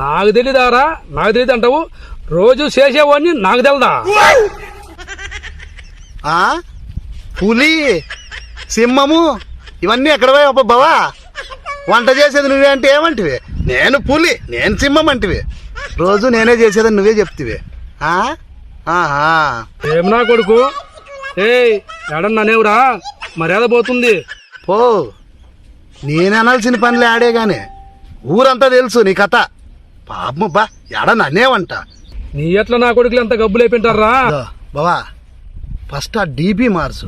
నాకు తెలీదారా? నాకు తెలియదు అంటావు? రోజు చేసేవాడిని నాకు తెలదా? పులి సింహము ఇవన్నీ ఎక్కడ పోయావు బావా? వంట చేసేది నువ్వే అంటే ఏమంటివి? నేను పులి నేను సింహం అంటివి. రోజు నేనే చేసేదని నువ్వే చెప్తివి. ఏం నా కొడుకు? ఏడన్నా నేవురా మర్యాద పోతుంది. పో, నేను అనాల్సిన పనులు ఆడే గాని ఊరంతా తెలుసు నీ కథ. పాపం బా ఎడ నన్నేవంట. నీ ఎట్లా నా కొడుకులు ఎంత గబ్బులు అయిపోయింటారా? బావా ఫస్ట్ ఆ డీపీ మార్చు.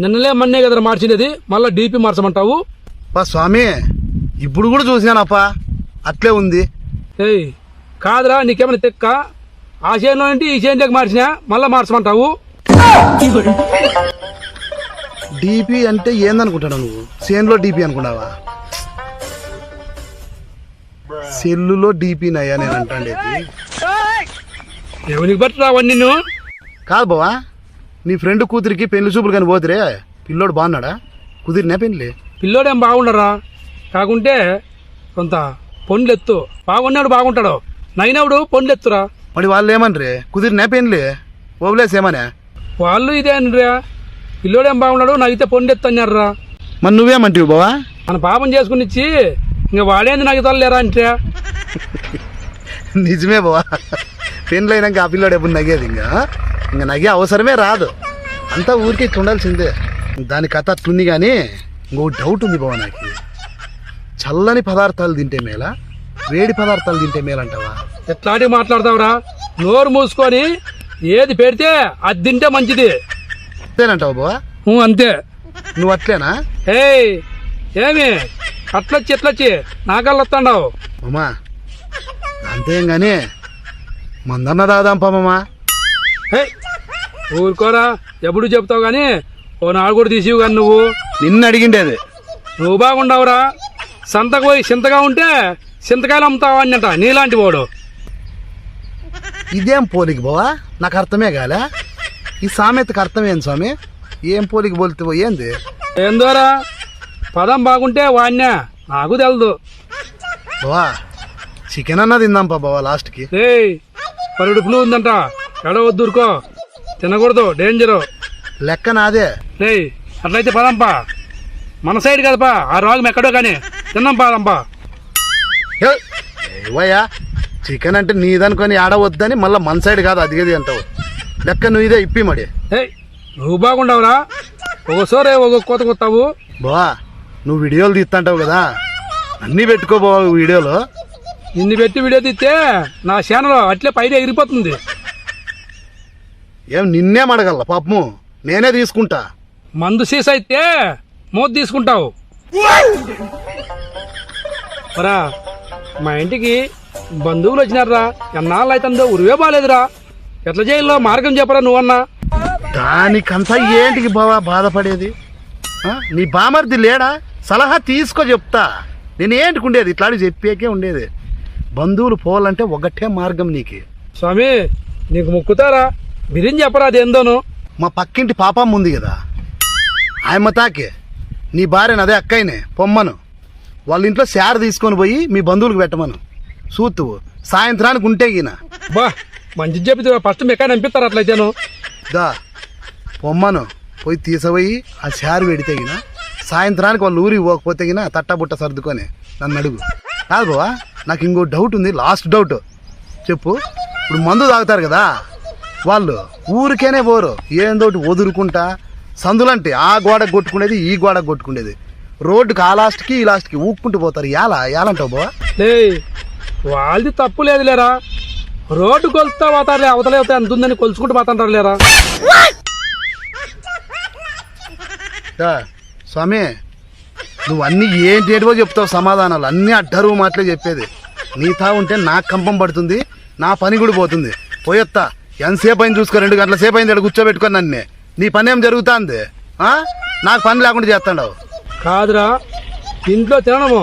నిన్నలే మన్నే కదరా మార్చినది, మళ్ళా డీపీ మార్చమంటావు? బా స్వామి ఇప్పుడు కూడా చూసినానప్పా అట్లే ఉంది. కాదురా నీకేమైనా తెక్క? ఆ చేనులో అంటే ఈ చేనులోకి మార్చినా మళ్ళా మార్చమంటావు? డీపీ అంటే ఏందనుకుంటావు నువ్వు? చేనులో డీపీ అనుకున్నావా? సెల్లులో డీపీ నయ్యా నేను అంటాండేది. ఎవరికి బట్టి రావని నిన్ను? కాదు బావా, నీ ఫ్రెండ్ కూతురికి పెళ్లి చూపులు కానీ పోతురే పిల్లోడు బాగున్నాడా? కుదిరినా పెళ్లి? పిల్లోడేం బాగుండరా, కాకుంటే కొంత పొండ్లెత్తు. బాగున్నాడు బాగుంటాడు, నైనవుడు పొండ్లెత్తురా. మరి వాళ్ళు ఏమనరే? కుదిరినా పెళ్లి ఓవలేసేమనే? వాళ్ళు ఇదే అనరా, పిల్లోడేం బాగున్నాడు నగితే పొండెత్తు అన్నారా. మరి నువ్వేమంటివి బావా? మన పాపం చేసుకుని ఇచ్చి ఇంకా వాడేంది నగతలేరా అంటే. నిజమే బావా, పెళ్ళి అయినాక ఆ పిల్లోడు ఎప్పుడు నగేది? ఇంకా నగే అవసరమే రాదు, అంతా ఊరికి ఇట్లా ఉండాల్సిందే. దాని కథ అట్లుంది. కానీ ఇంకో డౌట్ ఉంది బావా నాకు. చల్లని పదార్థాలు తింటే మేలా వేడి పదార్థాలు తింటే మేలంటావా? ఎట్లాంటివి మాట్లాడతావురా? నోరు మూసుకొని ఏది పెడితే అది తింటే మంచిది. అంతేనంటావు బావా? అంతే. నువ్వు అట్లేనా? ఏమి ఎట్లొచ్చి నాకల్లా వస్తాండావు? అమ్మా అంతేం గాని మందన్న దాదాంపమ్మా. ఊరుకోరా, ఎప్పుడు చెప్తావు గాని ఓ నాడు కూడా తీసివు కానీ నువ్వు. నిన్ను అడిగిండేది. నువ్వు బాగుండవురా, సంతకు పోయి చింతగా ఉంటే చింతకాయలు అమ్ముతావా అన్నట నీలాంటి వాడు. ఇదేం పోలికి బావా? నాకు అర్థమే కాలే. ఈ సామెతకు అర్థం ఏంది స్వామి? ఏం పోలికి పోలితే ఏంది? ఏందోరా, పదం బాగుంటే వాణ్యా నాకు తెలదు. బావా చికెన్ అన్నా తిందాంపా బావా లాస్ట్కి. పరుడు ఫ్లూ ఉందంట, ఎడవద్దురుకో, తినకూడదు, డేంజరు. లెక్క నాదే. అట్లయితే పదంపా, మన సైడ్ కదపా, ఆ రోగం ఎక్కడో కానీ తిన్నాం పాదంపా. ఏవయ్యా చికెన్ అంటే నీదనుకొని ఆడవద్దని మళ్ళీ మన సైడ్ కాదు అదిగేది అంటావు. లెక్క నువ్వు ఇదే ఇప్పి మడి. నువ్వు బాగుండవురా, ఒకసారి ఒక కోత కొత్తావు. బావా నువ్వు వీడియోలు తీస్తుంటావు కదా, అన్నీ పెట్టుకో బావా వీడియోలో. ఇన్ని పెట్టి వీడియో తీస్తే నా ఛానల్ అట్లే పైన ఎగిరిపోతుంది. ఏం నిన్నేం అడగల పాపము, నేనే తీసుకుంటా. మందు సీస అయితే మూత తీసుకుంటావు. రా మా ఇంటికి బంధువులు వచ్చినారా, ఎన్నాళ్ళు అవుతుందో ఉరివే బాలేదురా. ఎట్లా చేయాలో మార్గం చెప్పరా నువ్వన్నా? దానికంతా ఏంటికి బావా బాధపడేది? నీ బామర్ది లేడా? సలహా తీసుకో చెప్తా. నేనేంటికి ఉండేది ఇట్లాంటి చెప్పేకే ఉండేది. బంధువులు పోవాలంటే ఒకటే మార్గం నీకు. స్వామి నీకు ముక్కుతారా, బిర్యానీ చెప్పరా అదేందోను. మా పక్కింటి పాపమ్మ ఉంది కదా, ఆయమ్మ తాకే నీ భార్యను అదే అక్కయ్యనే పొమ్మను. వాళ్ళ ఇంట్లో శార తీసుకొని పోయి మీ బంధువులకు పెట్టమను. సూతువు సాయంత్రానికి ఉంటే గిన. బా మంచి చెప్పి ఫస్ట్ మెకాన్ పంపిస్తారు. అట్లయితేను దా పొమ్మను, పోయి తీసపోయి ఆ శారు పెడితే గిన సాయంత్రానికి వాళ్ళు ఊరికి పోకపోతే గిన తట్టబుట్ట సర్దుకొని నన్ను అడుగు. కాదు బావా నాకు ఇంకో డౌట్ ఉంది, లాస్ట్ డౌట్ చెప్పు. ఇప్పుడు మందు తాగుతారు కదా వాళ్ళు, ఊరికేనే పోరు, ఏందోటి వదులుకుంటా సందులంటే ఆ గోడకు కొట్టుకునేది ఈ గోడకు కొట్టుకునేది, రోడ్డుకి ఆ లాస్ట్కి ఈ లాస్ట్కి ఊక్కుంటూ పోతారు. యాలంటావు బావా? వాళ్ళది తప్పు లేదు లేరా, రోడ్డు కొలుస్తా పోతారులే, అవతలే అవుతాయి ఎంత ఉందని కొలుచుకుంటూ పోతాంటారు లేరా. స్వామి నువ్వు అన్నీ ఏంటేటివో చెప్తావు సమాధానాలు, అన్నీ అడ్డరువు మాటలే చెప్పేది. నీ తా ఉంటే నాకు కంపం పడుతుంది, నా పని కూడా పోతుంది. పోయొత్తా, ఎంతసేపు అయింది చూసుకో, 2 గంటల సేపు అయింది కూర్చోబెట్టుకొని నన్నే. నీ పని ఏం జరుగుతుంది? నాకు పని లేకుండా చేస్తాడావు. కాదురా, ఇంట్లో తినడము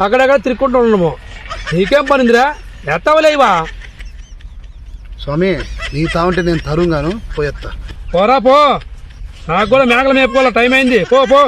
అక్కడక్కడ తిరుక్కుంటూ ఉండడము, నీకేం పనిందిరా? ఎత్తవలేవా స్వామి? నీ తా ఉంటే నేను తరుంగాను, పోయొత్తా. పోరా పో, నాకు కూడా మేకలు మేపుకోవాలా, టైం అయింది. పో పో.